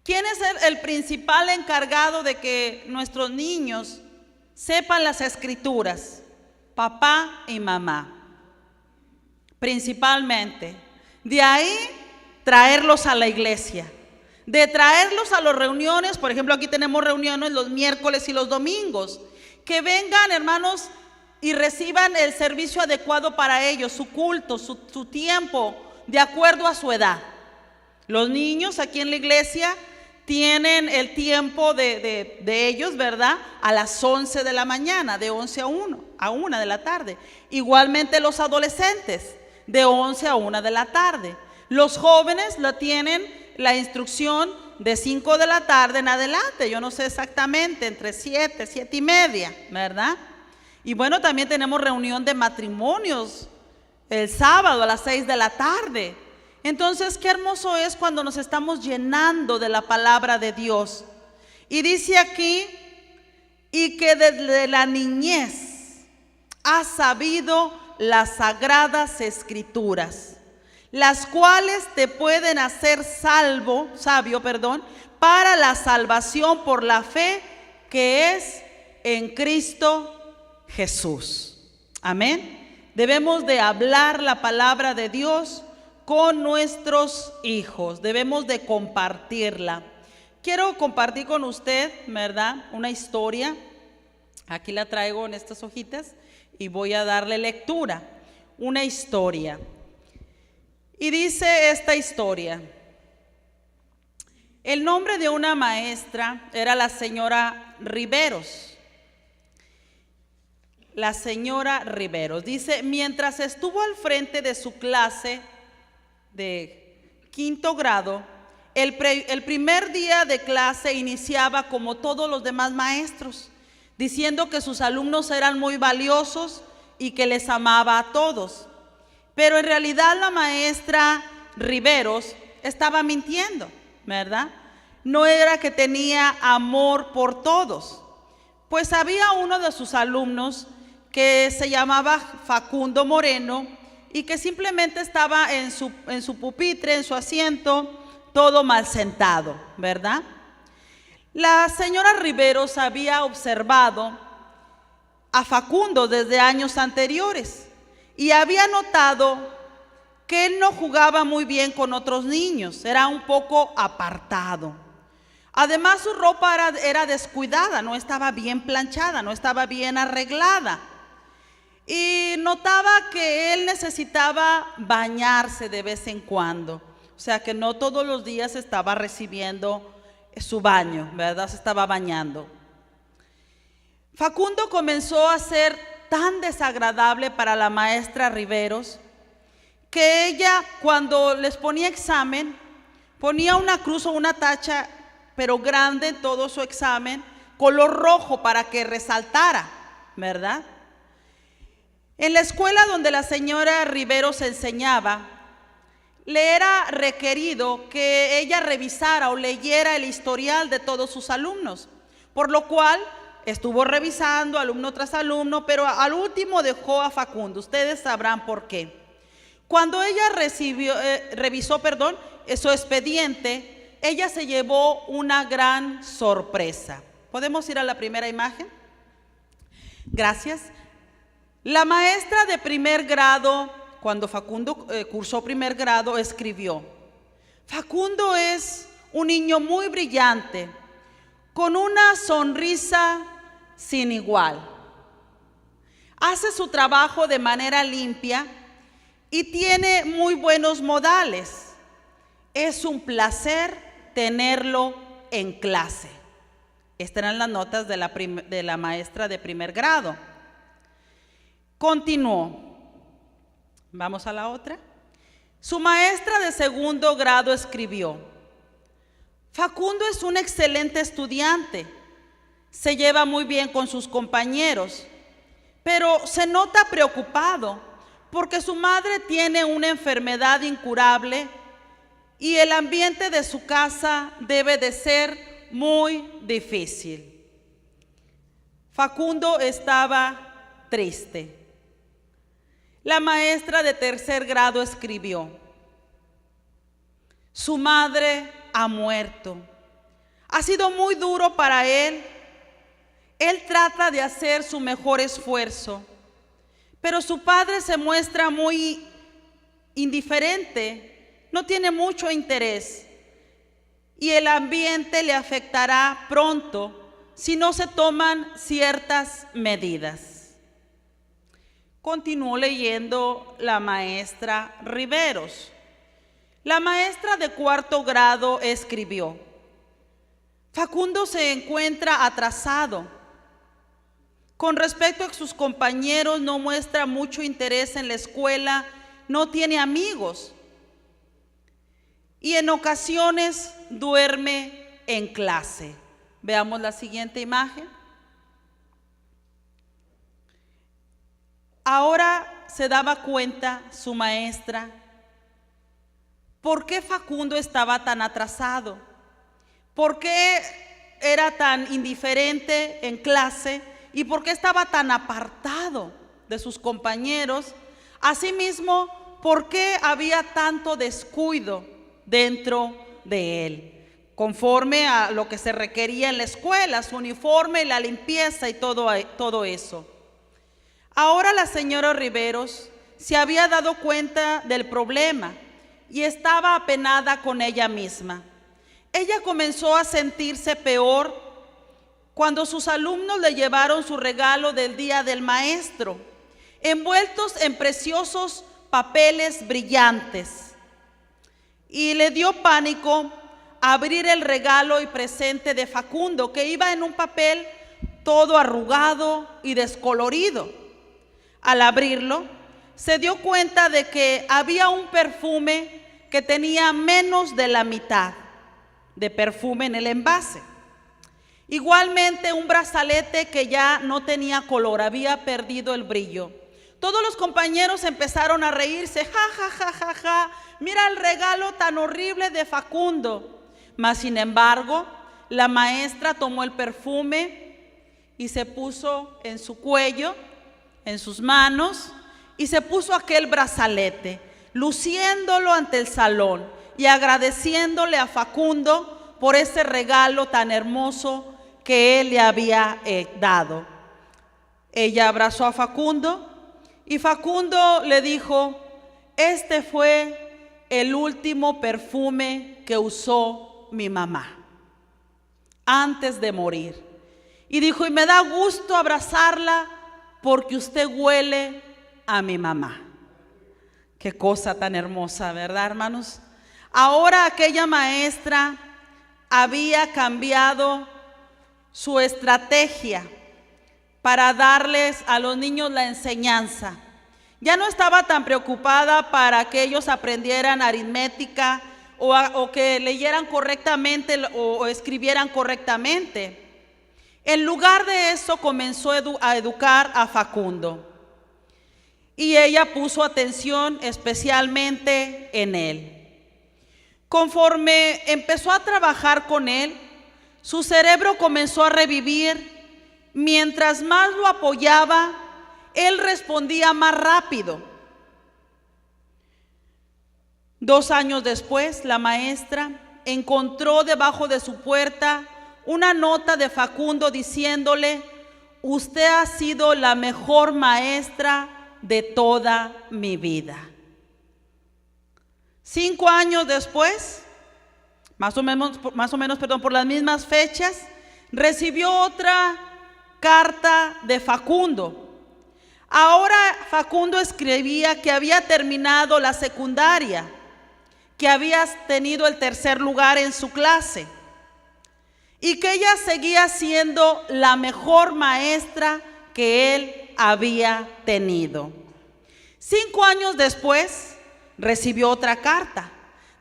¿Quién es el principal encargado de que nuestros niños sepan las escrituras? Papá y mamá, principalmente. De ahí traerlos a la iglesia, de traerlos a las reuniones. Por ejemplo, aquí tenemos reuniones los miércoles y los domingos. Que vengan, hermanos, y reciban el servicio adecuado para ellos, su culto, su tiempo, de acuerdo a su edad. Los niños aquí en la iglesia tienen el tiempo de ellos, ¿verdad? A las 11 de la mañana, de 11 a 1 de la tarde. Igualmente los adolescentes, de 11 a 1 de la tarde. Los jóvenes lo tienen la instrucción de 5 de la tarde en adelante. Yo no sé exactamente, entre 7, 7 y media, ¿verdad? Y bueno, también tenemos reunión de matrimonios el sábado a las 6 de la tarde. Entonces, qué hermoso es cuando nos estamos llenando de la palabra de Dios. Y dice aquí, y que desde la niñez has sabido las sagradas escrituras, las cuales te pueden hacer sabio, para la salvación por la fe que es en Cristo Jesús. Amén. Debemos de hablar la palabra de Dios con nuestros hijos, debemos de compartirla. Quiero compartir con usted, ¿verdad?, una historia. Aquí la traigo en estas hojitas y voy a darle lectura. Una historia. Y dice esta historia: el nombre de una maestra era la señora Riveros. La señora Riveros dice: mientras estuvo al frente de su clase de 5º grado, el primer día de clase iniciaba como todos los demás maestros, diciendo que sus alumnos eran muy valiosos y que les amaba a todos. Pero en realidad la maestra Riveros estaba mintiendo, ¿verdad? No era que tenía amor por todos, pues había uno de sus alumnos que se llamaba Facundo Moreno y que simplemente estaba en su pupitre, en su asiento, todo mal sentado, ¿verdad? La señora Riveros había observado a Facundo desde años anteriores y había notado que él no jugaba muy bien con otros niños, era un poco apartado. Además, su ropa era descuidada, no estaba bien planchada, no estaba bien arreglada. Y notaba que él necesitaba bañarse de vez en cuando. O sea, que no todos los días estaba recibiendo su baño, ¿verdad? Se estaba bañando. Facundo comenzó a ser tan desagradable para la maestra Riveros que ella, cuando les ponía examen, ponía una cruz o una tacha, pero grande en todo su examen, color rojo para que resaltara, ¿verdad? En la escuela donde la señora Riveros enseñaba, le era requerido que ella revisara o leyera el historial de todos sus alumnos, por lo cual estuvo revisando alumno tras alumno, pero al último dejó a Facundo. Ustedes sabrán por qué. Cuando ella revisó su expediente, ella se llevó una gran sorpresa. ¿Podemos ir a la primera imagen? Gracias. La maestra de 1er grado, cuando Facundo cursó 1er grado, escribió: Facundo es un niño muy brillante, con una sonrisa sin igual. Hace su trabajo de manera limpia y tiene muy buenos modales. Es un placer tenerlo en clase. Estas eran las notas de la maestra de 1er grado. Continuó. Vamos a la otra. Su maestra de 2º grado escribió: Facundo es un excelente estudiante, se lleva muy bien con sus compañeros, pero se nota preocupado porque su madre tiene una enfermedad incurable y el ambiente de su casa debe de ser muy difícil. Facundo estaba triste. La maestra de 3er grado escribió: su madre ha muerto. Ha sido muy duro para él. Él trata de hacer su mejor esfuerzo, pero su padre se muestra muy indiferente, no tiene mucho interés y el ambiente le afectará pronto si no se toman ciertas medidas. Continuó leyendo la maestra Riveros. La maestra de 4º grado escribió: Facundo se encuentra atrasado. Con respecto a sus compañeros, no muestra mucho interés en la escuela, no tiene amigos y en ocasiones duerme en clase. Veamos la siguiente imagen. Ahora se daba cuenta su maestra por qué Facundo estaba tan atrasado, por qué era tan indiferente en clase y por qué estaba tan apartado. de sus compañeros. Asimismo, ¿por qué había tanto descuido dentro de él? Conforme a lo que se requería en la escuela, su uniforme, la limpieza y todo eso. Ahora la señora Riveros se había dado cuenta del problema y estaba apenada con ella misma. Ella comenzó a sentirse peor cuando sus alumnos le llevaron su regalo del día del maestro, envueltos en preciosos papeles brillantes. Y le dio pánico abrir el regalo y presente de Facundo, que iba en un papel todo arrugado y descolorido. Al abrirlo, se dio cuenta de que había un perfume que tenía menos de la mitad de perfume en el envase. Igualmente un brazalete que ya no tenía color, había perdido el brillo. Todos los compañeros empezaron a reírse, ja, ja, ja, ja, ja, mira el regalo tan horrible de Facundo. Mas sin embargo, la maestra tomó el perfume y se puso en su cuello, en sus manos, y se puso aquel brazalete, luciéndolo ante el salón y agradeciéndole a Facundo por ese regalo tan hermoso que él le había dado. Ella abrazó a Facundo y Facundo le dijo: este fue el último perfume que usó mi mamá antes de morir. Y dijo: y me da gusto abrazarla porque usted huele a mi mamá. Qué cosa tan hermosa, ¿verdad, hermanos? Ahora aquella maestra había cambiado su estrategia para darles a los niños la enseñanza. Ya no estaba tan preocupada para que ellos aprendieran aritmética o que leyeran correctamente o escribieran correctamente. En lugar de eso comenzó a educar a Facundo. Y ella puso atención especialmente en él. Conforme empezó a trabajar con él, su cerebro comenzó a revivir. Mientras más lo apoyaba, él respondía más rápido. 2 años después, la maestra encontró debajo de su puerta una nota de Facundo diciéndole: usted ha sido la mejor maestra de toda mi vida. 5 años después, más o menos, por las mismas fechas, recibió otra carta de Facundo. Ahora Facundo escribía que había terminado la secundaria, que había tenido el 3er lugar en su clase y que ella seguía siendo la mejor maestra que él había tenido. 5 años después recibió otra carta.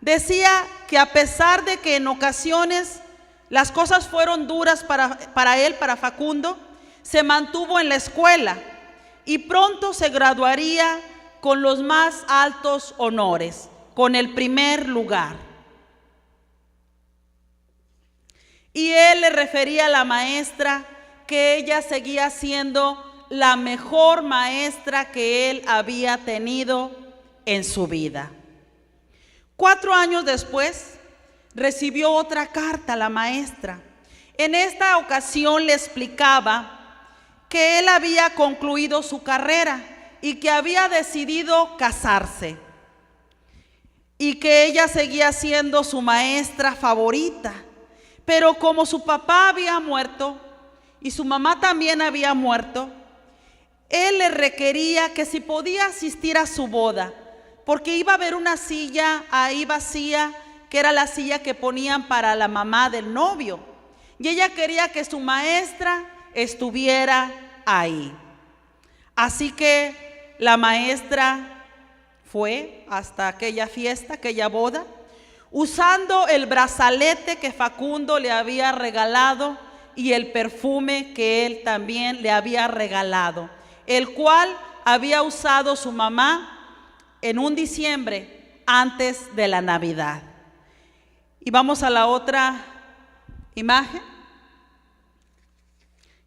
Decía que a pesar de que en ocasiones las cosas fueron duras para él, para Facundo, se mantuvo en la escuela y pronto se graduaría con los más altos honores, con el 1er lugar. Y él le refería a la maestra que ella seguía siendo la mejor maestra que él había tenido en su vida. 4 años después recibió otra carta la maestra. En esta ocasión le explicaba que él había concluido su carrera y que había decidido casarse y que ella seguía siendo su maestra favorita. Pero como su papá había muerto y su mamá también había muerto, él le requería que si podía asistir a su boda, porque iba a haber una silla ahí vacía, que era la silla que ponían para la mamá del novio, y ella quería que su maestra estuviera ahí. Así que la maestra fue hasta aquella fiesta, aquella boda, usando el brazalete que Facundo le había regalado y el perfume que él también le había regalado, el cual había usado su mamá en un diciembre antes de la Navidad. Y vamos a la otra imagen.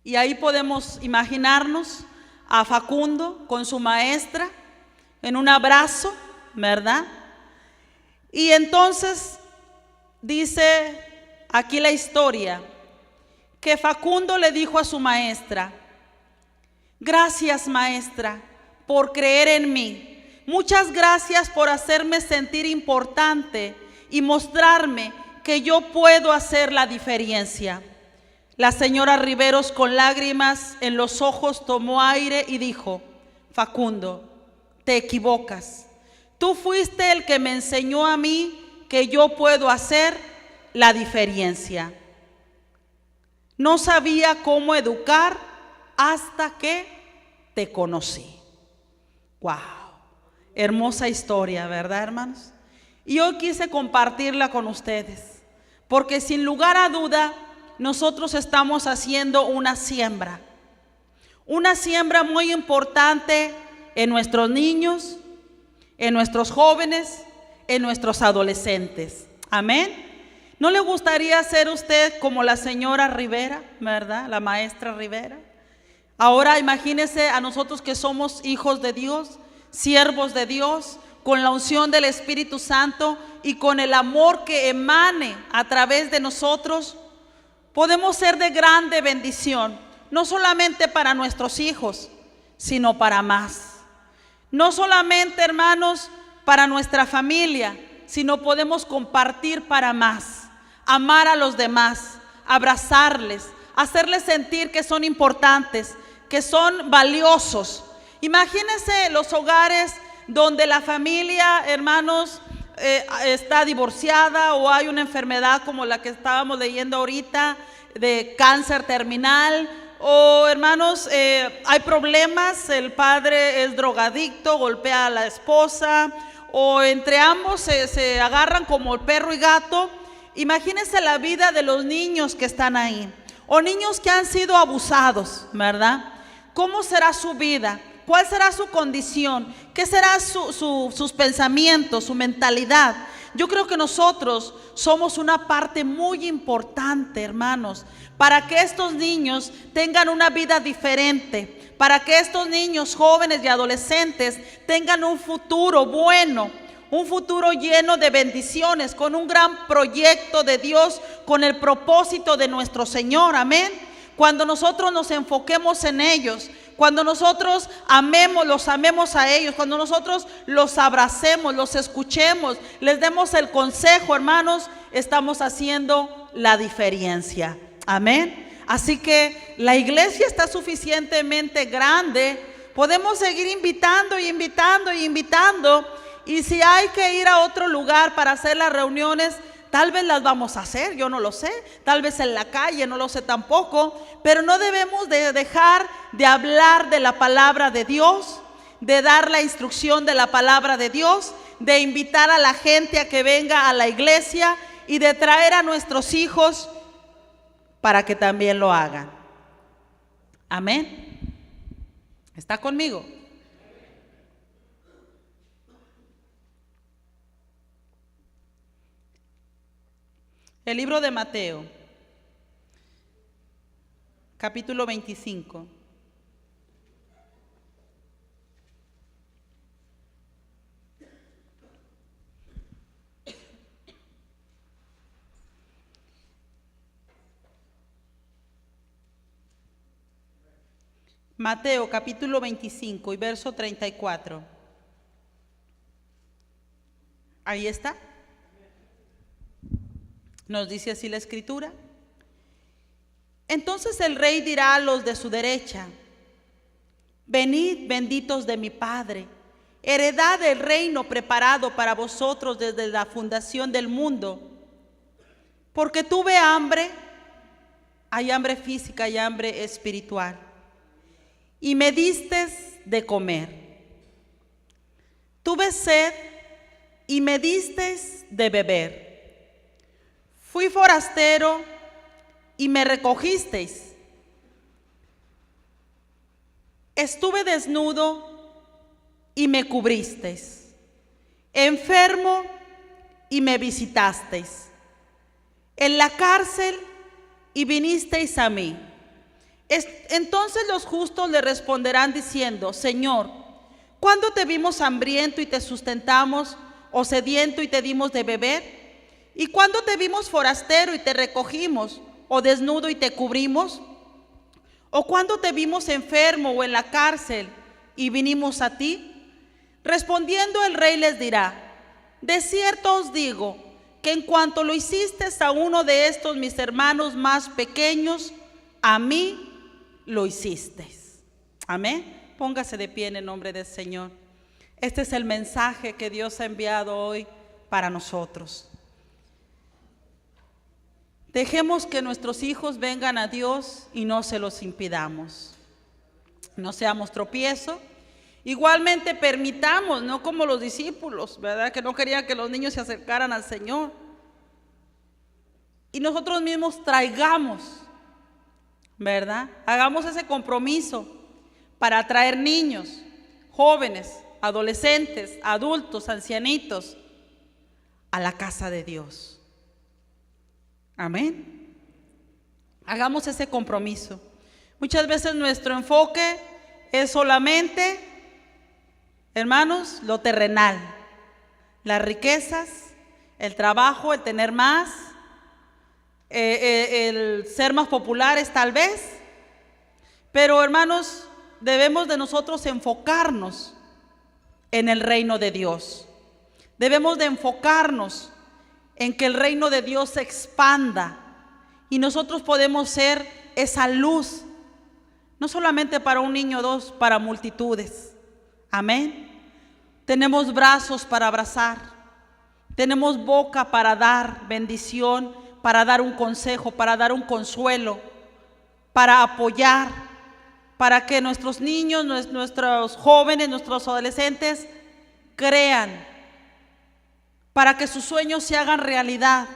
Y ahí podemos imaginarnos a Facundo con su maestra en un abrazo, ¿verdad? Y entonces dice aquí la historia que Facundo le dijo a su maestra: gracias, maestra, por creer en mí. Muchas gracias por hacerme sentir importante y mostrarme que yo puedo hacer la diferencia. La señora Riveros, con lágrimas en los ojos, tomó aire y dijo: Facundo, te equivocas. Tú fuiste el que me enseñó a mí que yo puedo hacer la diferencia. No sabía cómo educar hasta que te conocí. ¡Wow! Hermosa historia, ¿verdad, hermanos? Y hoy quise compartirla con ustedes, porque sin lugar a duda nosotros estamos haciendo una siembra muy importante en nuestros niños, en nuestros jóvenes, en nuestros adolescentes. Amén. ¿No le gustaría ser usted como la señora Rivera, verdad? La maestra Rivera. Ahora imagínese a nosotros que somos hijos de Dios, siervos de Dios, con la unción del Espíritu Santo y con el amor que emane a través de nosotros, podemos ser de grande bendición, no solamente para nuestros hijos, sino para más. No solamente, hermanos, para nuestra familia, sino podemos compartir para más, amar a los demás, abrazarles, hacerles sentir que son importantes, que son valiosos. Imagínense los hogares donde la familia, hermanos, está divorciada o hay una enfermedad como la que estábamos leyendo ahorita, de cáncer terminal, o hermanos, hay problemas, el padre es drogadicto, golpea a la esposa, o entre ambos se agarran como el perro y gato. Imagínense la vida de los niños que están ahí, o niños que han sido abusados, ¿verdad? ¿Cómo será su vida? ¿Cuál será su condición? ¿Qué será sus pensamientos, su mentalidad? Yo creo que nosotros somos una parte muy importante, hermanos, para que estos niños tengan una vida diferente, para que estos niños jóvenes y adolescentes tengan un futuro bueno, un futuro lleno de bendiciones, con un gran proyecto de Dios, con el propósito de nuestro Señor. Amén. Cuando nosotros nos enfoquemos en ellos, cuando nosotros los amemos a ellos, cuando nosotros los abracemos, los escuchemos, les demos el consejo, hermanos, estamos haciendo la diferencia. Amén. Así que la iglesia está suficientemente grande. Podemos seguir invitando y invitando y invitando. Y si hay que ir a otro lugar para hacer las reuniones, tal vez las vamos a hacer, yo no lo sé. Tal vez en la calle, no lo sé tampoco. Pero no debemos de dejar de hablar de la palabra de Dios, de dar la instrucción de la palabra de Dios, de invitar a la gente a que venga a la iglesia y de traer a nuestros hijos para que también lo hagan. Amén. ¿Está conmigo? El libro de Mateo, capítulo 25. Mateo capítulo 25 y verso 34. Ahí está. Nos dice así la escritura. Entonces el rey dirá a los de su derecha: venid, benditos de mi Padre, heredad del reino preparado para vosotros desde la fundación del mundo. Porque tuve hambre, hay hambre física y hambre espiritual, y me distes de comer. Tuve sed y me distes de beber. Fui forastero y me recogisteis. Estuve desnudo y me cubristeis. Enfermo y me visitasteis. En la cárcel y vinisteis a mí. Entonces los justos le responderán diciendo: Señor, ¿cuándo te vimos hambriento y te sustentamos, o sediento y te dimos de beber? ¿Y cuándo te vimos forastero y te recogimos, o desnudo y te cubrimos? ¿O cuándo te vimos enfermo o en la cárcel y vinimos a ti? Respondiendo el rey les dirá: de cierto os digo que en cuanto lo hiciste a uno de estos mis hermanos más pequeños, a mí lo hicisteis. Amén. Póngase de pie en el nombre del Señor. Este es el mensaje que Dios ha enviado hoy para nosotros. Dejemos que nuestros hijos vengan a Dios y no se los impidamos. No seamos tropiezo. Igualmente permitamos, no como los discípulos, ¿verdad? Que no querían que los niños se acercaran al Señor. Y nosotros mismos traigamos, ¿verdad? Hagamos ese compromiso para traer niños, jóvenes, adolescentes, adultos, ancianitos a la casa de Dios. Amén. Hagamos ese compromiso. Muchas veces nuestro enfoque es solamente, hermanos, lo terrenal, las riquezas, el trabajo, el tener más, el ser más populares tal vez. Pero hermanos, debemos de nosotros enfocarnos en el reino de Dios. Debemos de enfocarnos en que el reino de Dios se expanda y nosotros podemos ser esa luz, no solamente para un niño o dos, para multitudes. Amén. Tenemos brazos para abrazar, tenemos boca para dar bendición, para dar un consejo, para dar un consuelo, para apoyar, para que nuestros niños, nuestros jóvenes, nuestros adolescentes crean, para que sus sueños se hagan realidad.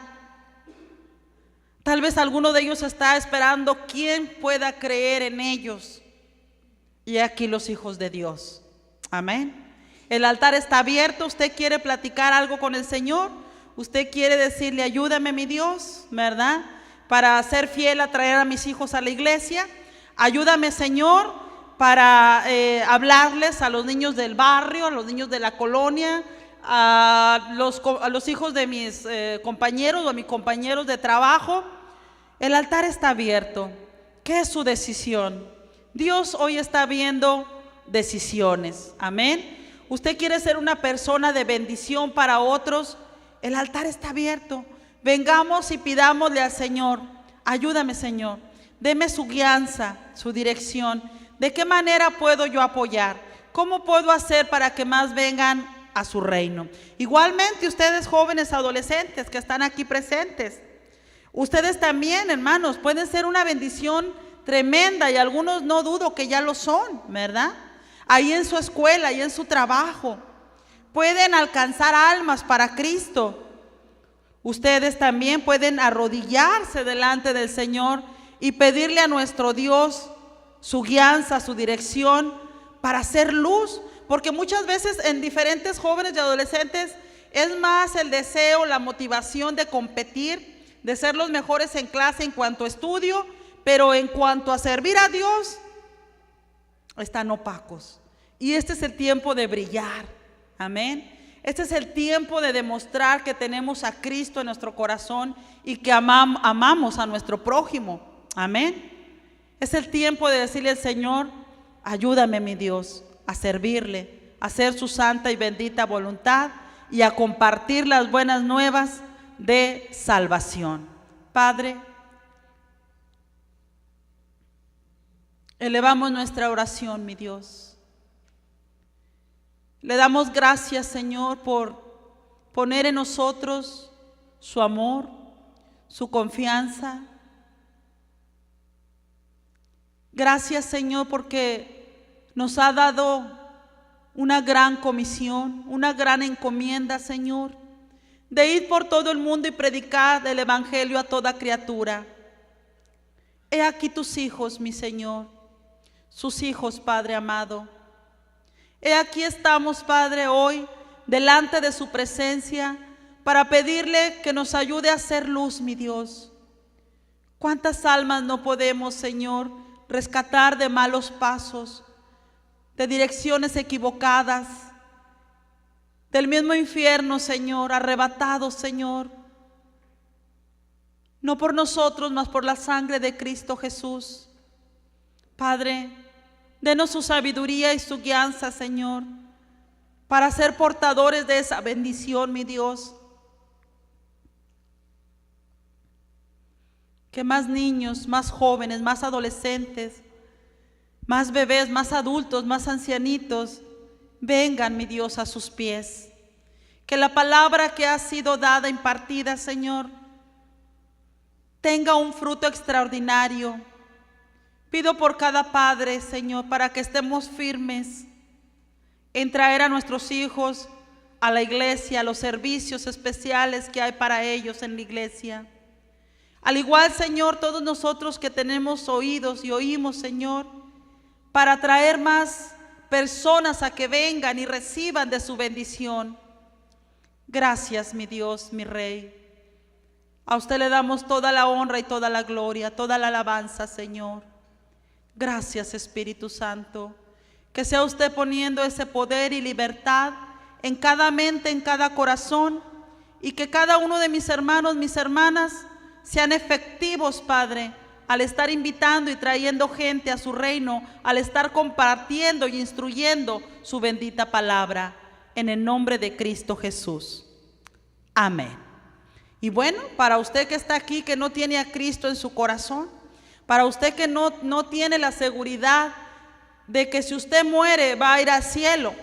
Tal vez alguno de ellos está esperando quién pueda creer en ellos. Y aquí los hijos de Dios. Amén. El altar está abierto. ¿Usted quiere platicar algo con el Señor? ¿Usted quiere decirle: ayúdame, mi Dios, ¿verdad? Para ser fiel a traer a mis hijos a la iglesia. Ayúdame, Señor, para hablarles a los niños del barrio, a los niños de la colonia, a los hijos de mis compañeros o a mis compañeros de trabajo. El altar está abierto. ¿Qué es su decisión? Dios hoy está viendo decisiones. Amén. Usted quiere ser una persona de bendición para otros. El altar está abierto. Vengamos y pidámosle al Señor: ayúdame, Señor, deme su guianza, su dirección. ¿De qué manera puedo yo apoyar? ¿Cómo puedo hacer para que más vengan a su reino? Igualmente ustedes, jóvenes adolescentes que están aquí presentes, ustedes también, hermanos, pueden ser una bendición tremenda, y algunos no dudo que ya lo son, ¿verdad? Ahí en su escuela, ahí en su trabajo, pueden alcanzar almas para Cristo. Ustedes también pueden arrodillarse delante del Señor y pedirle a nuestro Dios su guianza, su dirección para hacer luz. Porque muchas veces en diferentes jóvenes y adolescentes es más el deseo, la motivación de competir, de ser los mejores en clase en cuanto a estudio, pero en cuanto a servir a Dios, están opacos. Y este es el tiempo de brillar. Amén. Este es el tiempo de demostrar que tenemos a Cristo en nuestro corazón y que amamos a nuestro prójimo. Amén. Es el tiempo de decirle al Señor: ayúdame, mi Dios, a servirle, a hacer su santa y bendita voluntad y a compartir las buenas nuevas de salvación. Padre, elevamos nuestra oración, mi Dios. Le damos gracias, Señor, por poner en nosotros su amor, su confianza. Gracias, Señor, porque nos ha dado una gran comisión, una gran encomienda, Señor, de ir por todo el mundo y predicar el evangelio a toda criatura. He aquí tus hijos, mi Señor, sus hijos, Padre amado. He aquí estamos, Padre, hoy delante de su presencia para pedirle que nos ayude a hacer luz, mi Dios. ¿Cuántas almas no podemos, Señor, rescatar de malos pasos, de direcciones equivocadas, del mismo infierno, Señor, arrebatados, Señor, no por nosotros, mas por la sangre de Cristo Jesús. Padre, denos su sabiduría y su guianza, Señor, para ser portadores de esa bendición, mi Dios. Que más niños, más jóvenes, más adolescentes, más bebés, más adultos, más ancianitos, vengan, mi Dios, a sus pies. Que la palabra que ha sido dada, impartida, Señor, tenga un fruto extraordinario. Pido por cada padre, Señor, para que estemos firmes en traer a nuestros hijos a la iglesia, a los servicios especiales que hay para ellos en la iglesia. Al igual, Señor, todos nosotros que tenemos oídos y oímos, Señor, para traer más personas a que vengan y reciban de su bendición. Gracias, mi Dios, mi Rey. A usted le damos toda la honra y toda la gloria, toda la alabanza, Señor. Gracias, Espíritu Santo. Que sea usted poniendo ese poder y libertad en cada mente, en cada corazón, y que cada uno de mis hermanos, mis hermanas, sean efectivos, Padre, al estar invitando y trayendo gente a su reino, al estar compartiendo y instruyendo su bendita palabra, en el nombre de Cristo Jesús. Amén. Y bueno, para usted que está aquí, que no tiene a Cristo en su corazón, para usted que no tiene la seguridad de que si usted muere va a ir al cielo,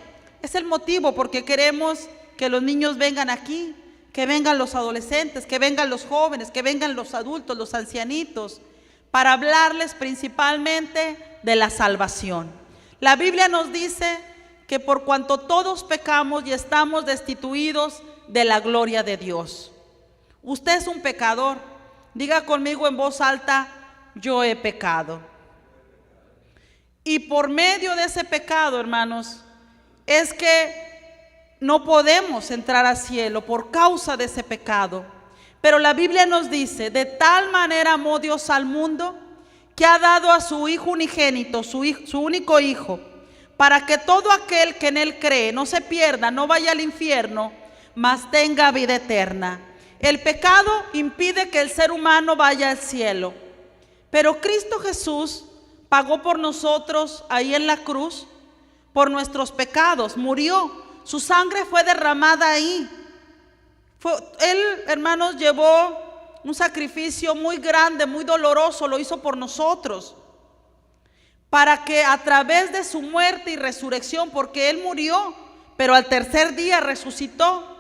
es el motivo porque queremos que los niños vengan aquí, que vengan los adolescentes, que vengan los jóvenes, que vengan los adultos, los ancianitos, para hablarles principalmente de la salvación. La Biblia nos dice que por cuanto todos pecamos y estamos destituidos de la gloria de Dios. Usted es un pecador. Diga conmigo en voz alta: yo he pecado. Y por medio de ese pecado, hermanos, es que no podemos entrar al cielo por causa de ese pecado. Pero la Biblia nos dice: de tal manera amó Dios al mundo que ha dado a su Hijo unigénito, su único Hijo, para que todo aquel que en Él cree no se pierda, no vaya al infierno, mas tenga vida eterna. El pecado impide que el ser humano vaya al cielo, pero Cristo Jesús pagó por nosotros ahí en la cruz, por nuestros pecados, murió. Su sangre fue derramada ahí. Él, hermanos, llevó un sacrificio muy grande, muy doloroso, lo hizo por nosotros, para que a través de su muerte y resurrección, porque Él murió, pero al tercer día resucitó,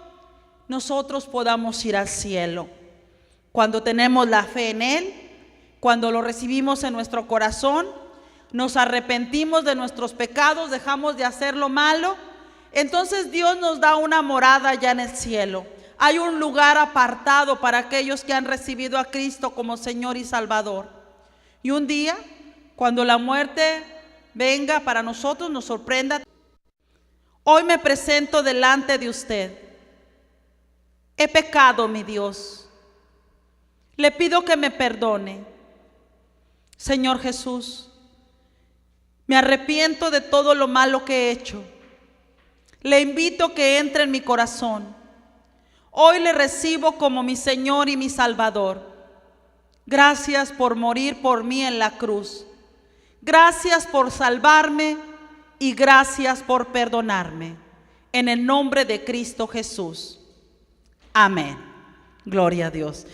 nosotros podamos ir al cielo. Cuando tenemos la fe en Él, cuando lo recibimos en nuestro corazón, nos arrepentimos de nuestros pecados, dejamos de hacer lo malo, entonces Dios nos da una morada ya en el cielo. Hay un lugar apartado para aquellos que han recibido a Cristo como Señor y Salvador. Y un día, cuando la muerte venga para nosotros, nos sorprenda. Hoy me presento delante de usted. He pecado, mi Dios. Le pido que me perdone. Señor Jesús, me arrepiento de todo lo malo que he hecho. Le invito que entre en mi corazón. Hoy le recibo como mi Señor y mi Salvador. Gracias por morir por mí en la cruz. Gracias por salvarme y gracias por perdonarme. En el nombre de Cristo Jesús. Amén. Gloria a Dios.